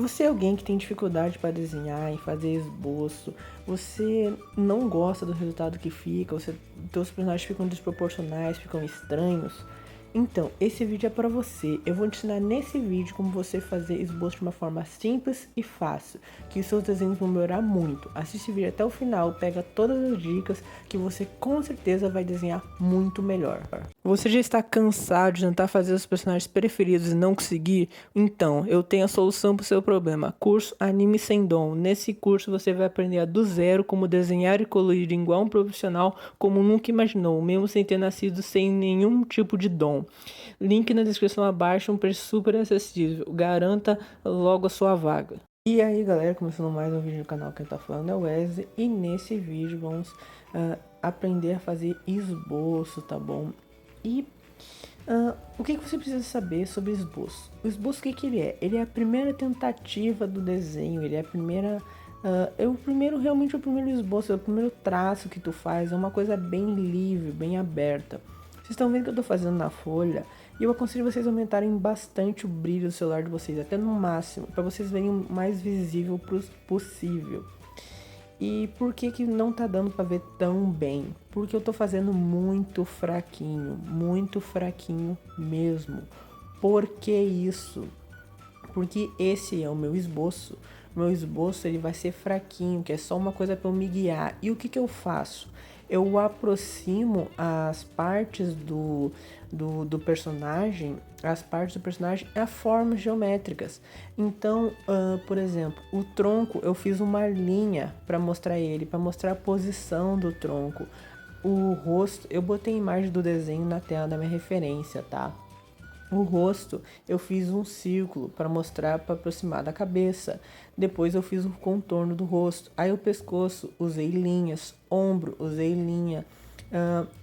Você é alguém que tem dificuldade para desenhar e fazer esboço, você não gosta do resultado que fica, seus personagens ficam desproporcionais, ficam estranhos. Então, esse vídeo é para você. Eu vou te ensinar nesse vídeo como você fazer esboço de uma forma simples e fácil, que os seus desenhos vão melhorar muito. Assiste o vídeo até o final, pega todas as dicas que você com certeza vai desenhar muito melhor. Você já está cansado de tentar fazer os personagens preferidos e não conseguir? Então, eu tenho a solução para o seu problema. Curso Anime Sem Dom. Nesse curso você vai aprender do zero como desenhar e colorir igual um profissional como nunca imaginou, mesmo sem ter nascido sem nenhum tipo de dom. Link na descrição abaixo, um preço super acessível. Garanta logo a sua vaga. E aí galera, começando mais um vídeo no canal, quem tá falando é o Wesley. E nesse vídeo vamos aprender a fazer esboço, tá bom? E o que você precisa saber sobre esboço? O esboço, o que ele é? Ele é a primeira tentativa do desenho, ele é a primeira... realmente o primeiro esboço, é o primeiro traço que tu faz, é uma coisa bem livre, bem aberta. Vocês estão vendo que eu estou fazendo na folha, e eu aconselho vocês a aumentarem bastante o brilho do celular de vocês, até no máximo, para vocês verem o mais visível possível. E por que não tá dando para ver tão bem? Porque eu tô fazendo muito fraquinho mesmo. Por que isso? Porque esse é o meu esboço. Meu esboço ele vai ser fraquinho, que é só uma coisa para eu me guiar. E o que eu faço? Eu aproximo as partes do personagem, a formas geométricas. Então, por exemplo, o tronco eu fiz uma linha para mostrar ele, para mostrar a posição do tronco. O rosto, eu botei a imagem do desenho na tela da minha referência, tá? O rosto eu fiz um círculo para mostrar, para aproximar da cabeça. Depois eu fiz o contorno do rosto. Aí o pescoço usei linhas, ombro usei linha.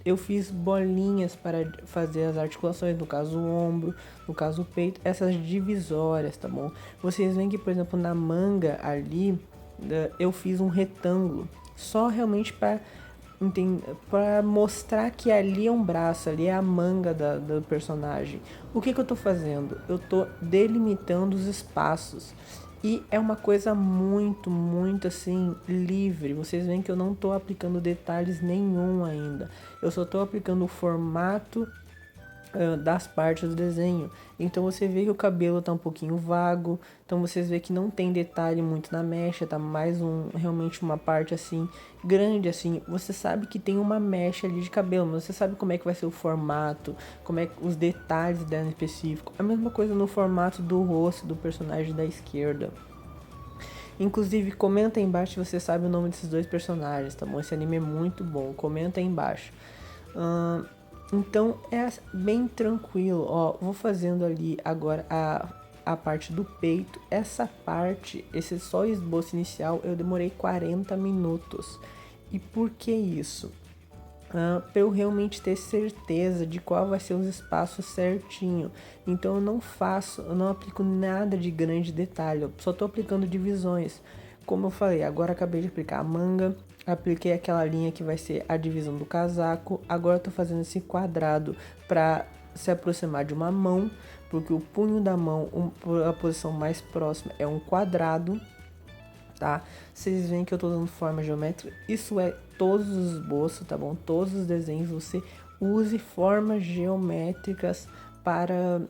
Eu fiz bolinhas para fazer as articulações, no caso o ombro, no caso o peito, essas divisórias, tá bom? Vocês veem que, por exemplo, na manga ali, eu fiz um retângulo, só realmente para mostrar que ali é um braço, ali é a manga do personagem. O que eu tô fazendo? Eu tô delimitando os espaços. E é uma coisa muito assim, livre. Vocês veem que eu não tô aplicando detalhes nenhum ainda. Eu só tô aplicando o formato das partes do desenho. Então você vê que o cabelo tá um pouquinho vago, então vocês vê que não tem detalhe muito na mecha, tá mais realmente uma parte assim grande assim. Você sabe que tem uma mecha ali de cabelo, mas você sabe como é que vai ser o formato, como é que os detalhes dela em específico. A mesma coisa no formato do rosto do personagem da esquerda. Inclusive, comenta aí embaixo se você sabe o nome desses dois personagens, tá bom? Esse anime é muito bom, comenta aí embaixo. Então é bem tranquilo, ó, vou fazendo ali agora a parte do peito. Essa parte, esse só esboço inicial, eu demorei 40 minutos. E por que isso? Para eu realmente ter certeza de qual vai ser os espaços certinho. Então eu não aplico nada de grande detalhe, eu só estou aplicando divisões. Como eu falei, agora acabei de aplicar a manga, apliquei aquela linha que vai ser a divisão do casaco. Agora eu tô fazendo esse quadrado para se aproximar de uma mão, porque o punho da mão, a posição mais próxima é um quadrado, tá? Vocês veem que eu tô dando forma geométrica. Isso é todos os esboços, tá bom? Todos os desenhos você use formas geométricas para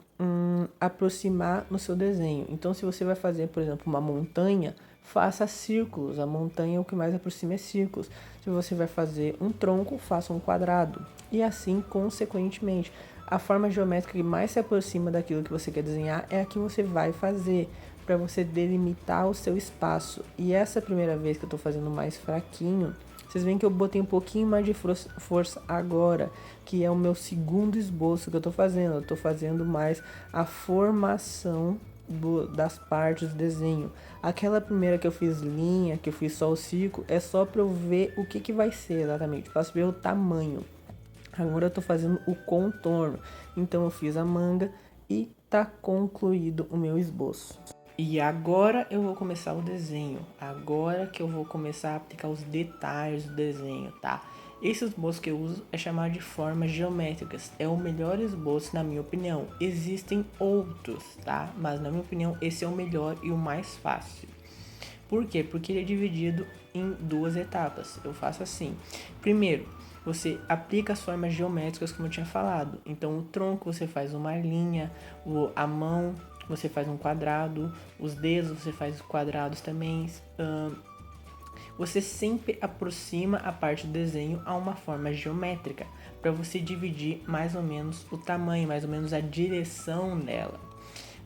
aproximar no seu desenho. Então, se você vai fazer, por exemplo, uma montanha, faça círculos. A montanha, o que mais aproxima é círculos. Se você vai fazer um tronco, faça um quadrado. E assim, consequentemente, a forma geométrica que mais se aproxima daquilo que você quer desenhar é a que você vai fazer, para você delimitar o seu espaço. E essa primeira vez que eu tô fazendo mais fraquinho, vocês veem que eu botei um pouquinho mais de força agora, que é o meu segundo esboço que eu tô fazendo. Eu tô fazendo mais a formação das partes do desenho. Aquela primeira que eu fiz linha, que eu fiz só o círculo, é só para eu ver o que vai ser exatamente, para ver o tamanho. Agora eu tô fazendo o contorno. Então eu fiz a manga e tá concluído o meu esboço. E agora eu vou começar o desenho. Agora que eu vou começar a aplicar os detalhes do desenho, tá? Esse esboço que eu uso é chamado de formas geométricas. É o melhor esboço na minha opinião. Existem outros, tá? Mas na minha opinião esse é o melhor e o mais fácil. Por quê? Porque ele é dividido em duas etapas. Eu faço assim. Primeiro, você aplica as formas geométricas como eu tinha falado. Então o tronco você faz uma linha, a mão você faz um quadrado, os dedos você faz quadrados também. Você sempre aproxima a parte do desenho a uma forma geométrica para você dividir mais ou menos o tamanho, mais ou menos a direção dela.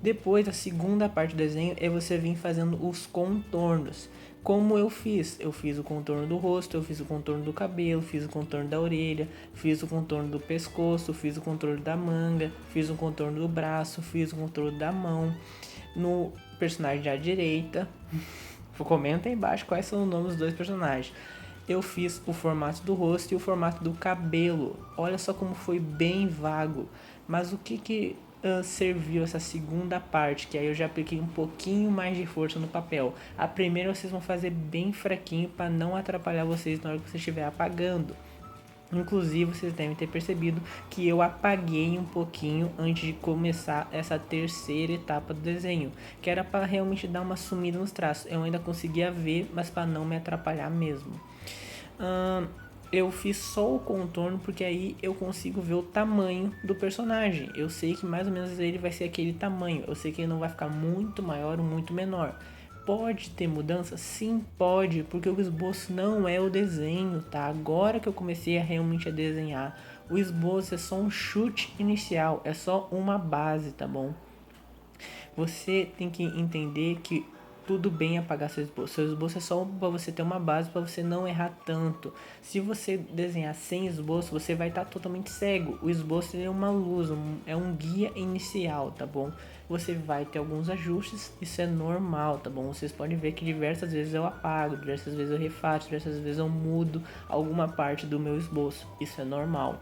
Depois, a segunda parte do desenho é você vir fazendo os contornos. Como eu fiz? Eu fiz o contorno do rosto, eu fiz o contorno do cabelo, fiz o contorno da orelha, fiz o contorno do pescoço, fiz o contorno da manga, fiz o contorno do braço, fiz o contorno da mão. No personagem da direita, comenta aí embaixo quais são os nomes dos dois personagens. Eu fiz o formato do rosto e o formato do cabelo. Olha só como foi bem vago. Mas o que serviu essa segunda parte, que aí eu já apliquei um pouquinho mais de força no papel. A primeira vocês vão fazer bem fraquinho para não atrapalhar vocês na hora que você estiver apagando. Inclusive, vocês devem ter percebido que eu apaguei um pouquinho antes de começar essa terceira etapa do desenho, que era para realmente dar uma sumida nos traços. Eu ainda conseguia ver, mas para não me atrapalhar mesmo. Eu fiz só o contorno porque aí eu consigo ver o tamanho do personagem. Eu sei que mais ou menos ele vai ser aquele tamanho. Eu sei que ele não vai ficar muito maior ou muito menor. Pode ter mudança? Sim, pode, porque o esboço não é o desenho, tá? Agora que eu comecei a realmente a desenhar, o esboço é só um chute inicial, é só uma base, tá bom? Você tem que entender que tudo bem apagar seu esboço. Seu esboço é só para você ter uma base, para você não errar tanto. Se você desenhar sem esboço, você vai estar totalmente cego. O esboço é uma luz, é um guia inicial, tá bom? Você vai ter alguns ajustes, isso é normal, tá bom? Vocês podem ver que diversas vezes eu apago, diversas vezes eu refaço, diversas vezes eu mudo alguma parte do meu esboço. Isso é normal.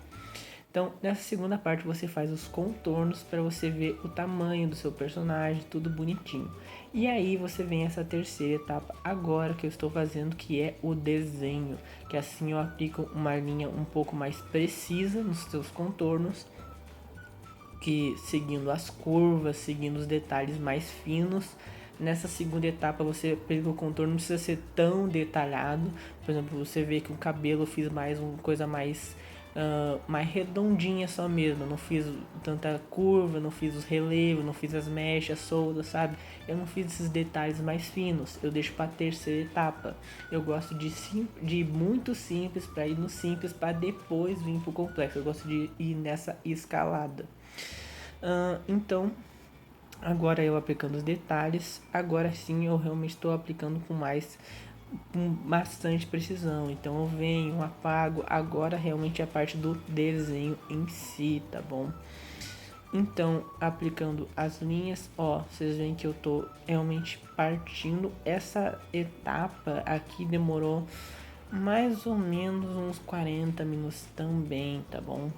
Então, nessa segunda parte você faz os contornos para você ver o tamanho do seu personagem, tudo bonitinho. E aí você vem essa terceira etapa agora que eu estou fazendo, que é o desenho, que assim eu aplico uma linha um pouco mais precisa nos seus contornos, que seguindo as curvas, seguindo os detalhes mais finos. Nessa segunda etapa você aplica o contorno, não precisa ser tão detalhado. Por exemplo, você vê que o cabelo eu fiz mais uma coisa mais mais redondinha só mesmo. Eu não fiz tanta curva, não fiz os relevos, não fiz as mechas soltas, sabe? Eu não fiz esses detalhes mais finos. Eu deixo para terceira etapa. Eu gosto de muito simples para ir no simples para depois vir pro complexo. Eu gosto de ir nessa escalada. Então, agora eu aplicando os detalhes, agora sim eu realmente estou aplicando com bastante precisão. Então eu venho, apago, agora realmente a parte do desenho em si, tá bom? Então, aplicando as linhas, ó, vocês veem que eu tô realmente partindo. Essa etapa aqui demorou mais ou menos uns 40 minutos também, tá bom?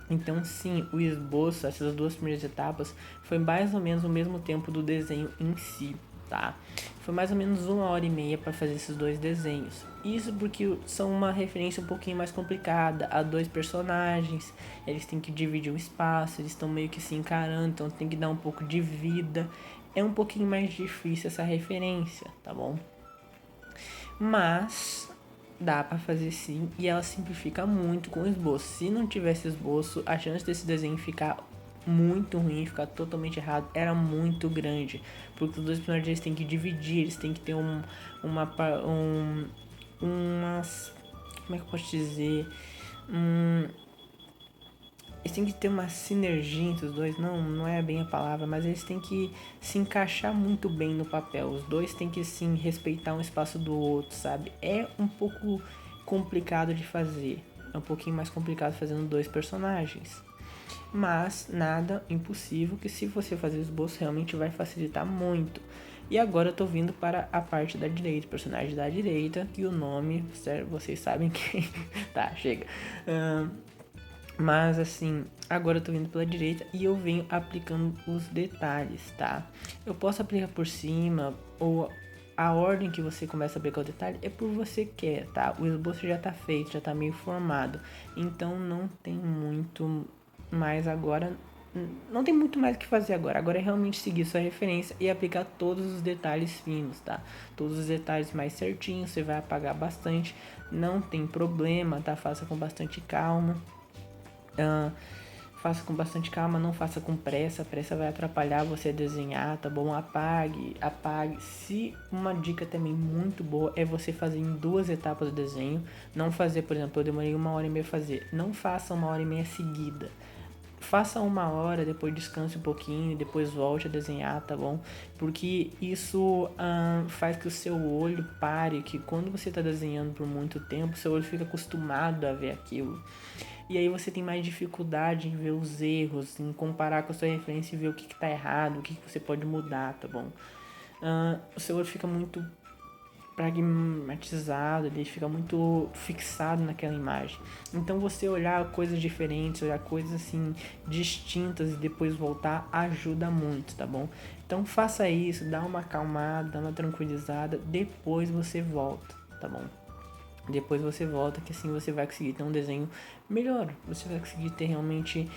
Então sim, o esboço, essas duas primeiras etapas, foi mais ou menos o mesmo tempo do desenho em si, tá? Foi mais ou menos 1 hora e meia para fazer esses dois desenhos. Isso porque são uma referência um pouquinho mais complicada a dois personagens, eles têm que dividir o espaço, eles estão meio que se encarando, então tem que dar um pouco de vida. É um pouquinho mais difícil essa referência, tá bom? Mas dá pra fazer sim, e ela simplifica muito com o esboço. Se não tivesse esboço, a chance desse desenho ficar muito ruim, ficar totalmente errado, era muito grande. Porque os dois personagens têm que dividir, eles têm que ter umas... Como é que eu posso dizer? Eles têm que ter uma sinergia entre os dois, não é bem a palavra, mas eles têm que se encaixar muito bem no papel. Os dois têm que sim respeitar um espaço do outro, sabe? É um pouco complicado de fazer. É um pouquinho mais complicado fazendo dois personagens. Mas nada impossível, que se você fazer o esboço realmente vai facilitar muito. E agora eu tô vindo para a parte da direita, personagem da direita, que o nome, vocês sabem quem. Tá, chega. Mas assim, agora eu tô vindo pela direita e eu venho aplicando os detalhes, tá? Eu posso aplicar por cima ou a ordem que você começa a aplicar o detalhe é por você quer, tá? O esboço já tá feito, já tá meio formado. Então não tem muito mais agora. Não tem muito mais o que fazer agora. Agora é realmente seguir sua referência e aplicar todos os detalhes finos, tá? Todos os detalhes mais certinhos, você vai apagar bastante. Não tem problema, tá? Faça com bastante calma. Faça com bastante calma, não faça com pressa. A pressa vai atrapalhar você desenhar, tá bom? Apague. Se uma dica também muito boa é você fazer em 2 etapas do desenho. Não fazer, por exemplo, eu demorei 1h30 a fazer. Não faça 1h30 seguida. Faça 1 hora, depois descanse um pouquinho, depois volte a desenhar, tá bom? Porque isso faz que o seu olho pare, que quando você está desenhando por muito tempo, seu olho fica acostumado a ver aquilo. E aí você tem mais dificuldade em ver os erros, em comparar com a sua referência e ver o que está errado, o que você pode mudar, tá bom? O seu olho fica muito pragmatizado, ele fica muito fixado naquela imagem. Então você olhar coisas diferentes, olhar coisas assim distintas e depois voltar ajuda muito, tá bom? Então faça isso, dá uma acalmada, dá uma tranquilizada, depois você volta, tá bom? Depois você volta, que assim você vai conseguir ter um desenho melhor, você vai conseguir ter realmente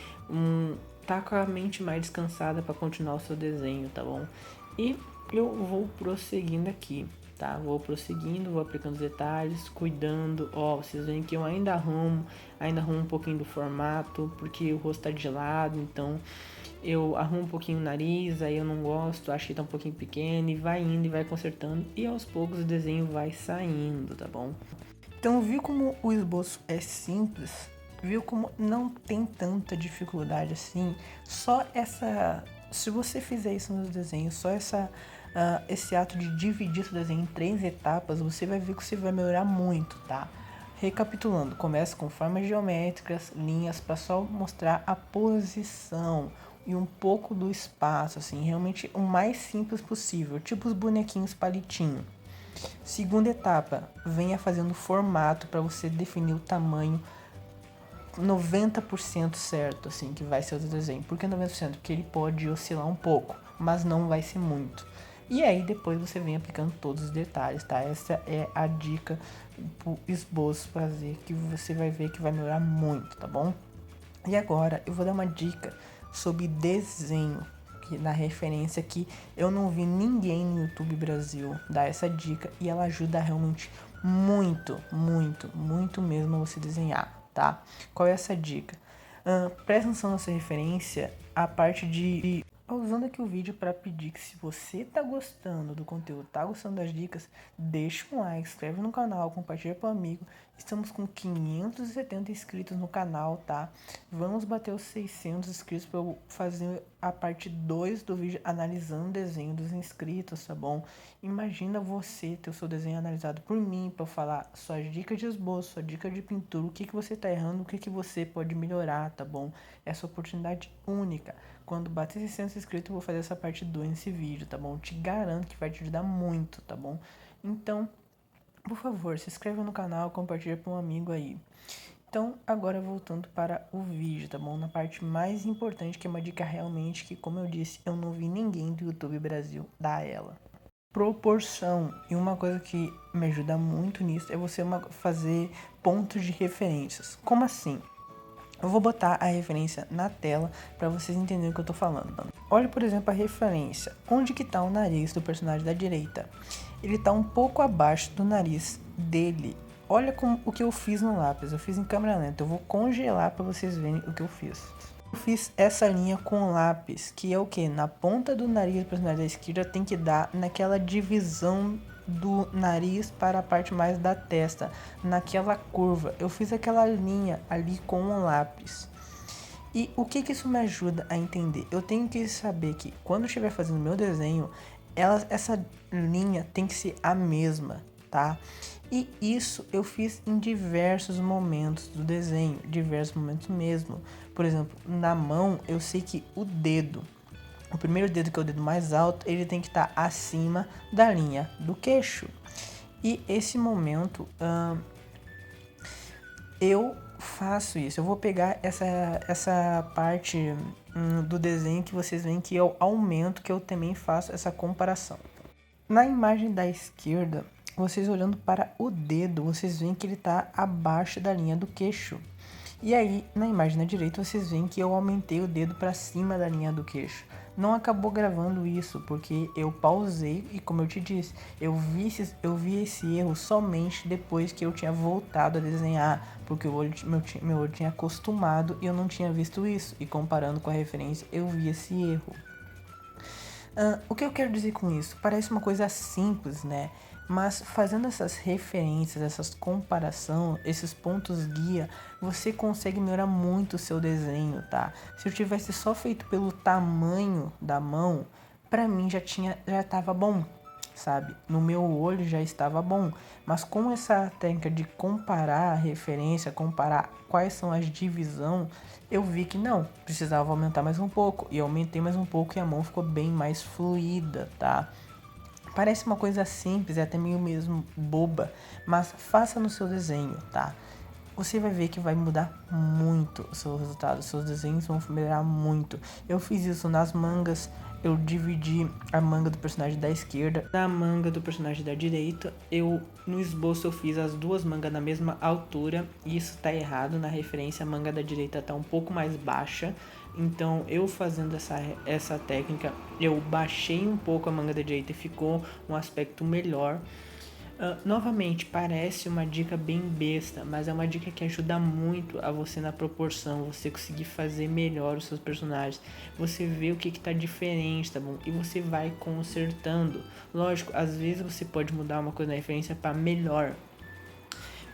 tá com a mente mais descansada para continuar o seu desenho, tá bom? E eu vou prosseguindo aqui, tá? Vou prosseguindo, vou aplicando os detalhes, cuidando. Ó, vocês veem que eu ainda arrumo um pouquinho do formato, porque o rosto tá de lado, então eu arrumo um pouquinho o nariz, aí eu não gosto, acho que tá um pouquinho pequeno, e vai indo e vai consertando, e aos poucos o desenho vai saindo, tá bom? Então, viu como o esboço é simples? Viu como não tem tanta dificuldade assim? Só essa... Se você fizer isso nos desenhos, só esse ato de dividir seu desenho em 3 etapas, você vai ver que você vai melhorar muito, tá? Recapitulando, começa com formas geométricas, linhas, para só mostrar a posição e um pouco do espaço, assim, realmente o mais simples possível, tipo os bonequinhos palitinho. Segunda etapa, venha fazendo formato para você definir o tamanho 90% certo, assim, que vai ser o desenho. Por que 90%? Porque ele pode oscilar um pouco, mas não vai ser muito. E aí depois você vem aplicando todos os detalhes, tá? Essa é a dica pro esboço fazer, que você vai ver que vai melhorar muito, tá bom? E agora eu vou dar uma dica sobre desenho, que na referência que eu não vi ninguém no YouTube Brasil dar essa dica, e ela ajuda realmente muito, muito, muito mesmo a você desenhar, tá? Qual é essa dica? Presta atenção nessa referência, a parte de... Usando aqui o vídeo para pedir que, se você tá gostando do conteúdo, tá gostando das dicas, deixa um like, inscreve no canal, compartilha para o amigo. Estamos com 570 inscritos no canal, tá? Vamos bater os 600 inscritos para eu fazer a parte 2 do vídeo analisando o desenho dos inscritos, tá bom? Imagina você ter o seu desenho analisado por mim, para eu falar suas dicas de esboço, sua dica de pintura, o que você tá errando, o que você pode melhorar, tá bom? Essa oportunidade única. Quando bater 600 inscritos, eu vou fazer essa parte 2 nesse vídeo, tá bom? Te garanto que vai te ajudar muito, tá bom? Então, por favor, se inscreva no canal, compartilha para um amigo aí. Então, agora voltando para o vídeo, tá bom? Na parte mais importante, que é uma dica realmente que, como eu disse, eu não vi ninguém do YouTube Brasil dar ela. Proporção. E uma coisa que me ajuda muito nisso é você fazer pontos de referências. Como assim? Eu vou botar a referência na tela para vocês entenderem o que eu tô falando. Olha, por exemplo, a referência. Onde que tá o nariz do personagem da direita? Ele tá um pouco abaixo do nariz dele. Olha o que eu fiz no lápis. Eu fiz em câmera lenta. Eu vou congelar para vocês verem o que eu fiz. Eu fiz essa linha com lápis, que é o que? Na ponta do nariz do personagem da esquerda tem que dar naquela divisão do nariz para a parte mais da testa, naquela curva. Eu fiz aquela linha ali com um lápis. E o que isso me ajuda a entender? Eu tenho que saber que quando eu estiver fazendo meu desenho, essa linha tem que ser a mesma, tá? E isso eu fiz em diversos momentos do desenho, diversos momentos mesmo. Por exemplo, na mão eu sei que o primeiro dedo, que é o dedo mais alto, ele tem que estar acima da linha do queixo. E esse momento eu faço isso. Eu vou pegar essa parte do desenho que vocês veem que eu aumento, que eu também faço essa comparação. Na imagem da esquerda, vocês olhando para o dedo, vocês veem que ele está abaixo da linha do queixo. E aí, na imagem da direita, vocês veem que eu aumentei o dedo para cima da linha do queixo. Não acabou gravando isso, porque eu pausei e, como eu te disse, eu vi esse erro somente depois que eu tinha voltado a desenhar, porque meu olho tinha acostumado e eu não tinha visto isso. E comparando com a referência, eu vi esse erro. O que eu quero dizer com isso? Parece uma coisa simples, né? Mas fazendo essas referências, essas comparação, esses pontos guia, você consegue melhorar muito o seu desenho, tá? Se eu tivesse só feito pelo tamanho da mão, pra mim já tava bom, sabe? No meu olho já estava bom, mas com essa técnica de comparar a referência, comparar quais são as divisões, eu vi que não, precisava aumentar mais um pouco, e aumentei mais um pouco e a mão ficou bem mais fluida, tá? Parece uma coisa simples, é até meio mesmo boba, mas faça no seu desenho, tá? Você vai ver que vai mudar muito o seu resultado, os seus desenhos vão melhorar muito. Eu fiz isso nas mangas, eu dividi a manga do personagem da esquerda da manga do personagem da direita. No esboço eu fiz as duas mangas na mesma altura, e isso tá errado, na referência a manga da direita tá um pouco mais baixa. Então eu fazendo essa técnica, eu baixei um pouco a manga da direita e ficou um aspecto melhor. Novamente, parece uma dica bem besta, mas é uma dica que ajuda muito a você na proporção, você conseguir fazer melhor os seus personagens, você vê o que tá diferente, tá bom? E você vai consertando. Lógico, às vezes você pode mudar uma coisa na referência para melhor,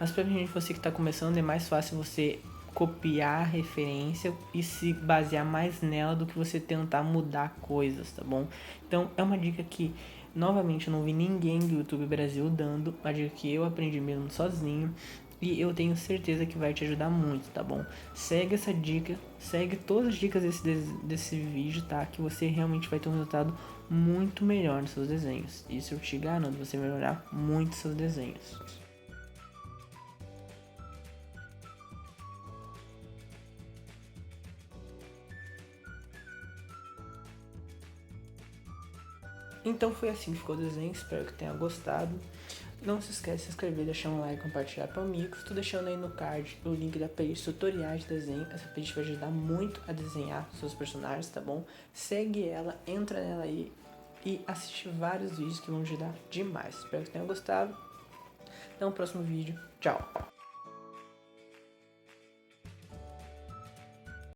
mas pra gente, você que tá começando, é mais fácil você copiar a referência e se basear mais nela do que você tentar mudar coisas, tá bom? Então é uma dica que, novamente, eu não vi ninguém do YouTube Brasil dando, uma dica que eu aprendi mesmo sozinho, e eu tenho certeza que vai te ajudar muito, tá bom? Segue essa dica, segue todas as dicas desse vídeo, tá? Que você realmente vai ter um resultado muito melhor nos seus desenhos. Isso eu te garanto, você vai melhorar muito seus desenhos. Então foi assim que ficou o desenho, espero que tenha gostado. Não se esquece de se inscrever, deixar um like e compartilhar para amigos. Estou deixando aí no card o link da playlist tutoriais de desenho. Essa playlist vai ajudar muito a desenhar seus personagens, tá bom? Segue ela, entra nela aí e assiste vários vídeos que vão ajudar demais. Espero que tenha gostado. Até o próximo vídeo. Tchau!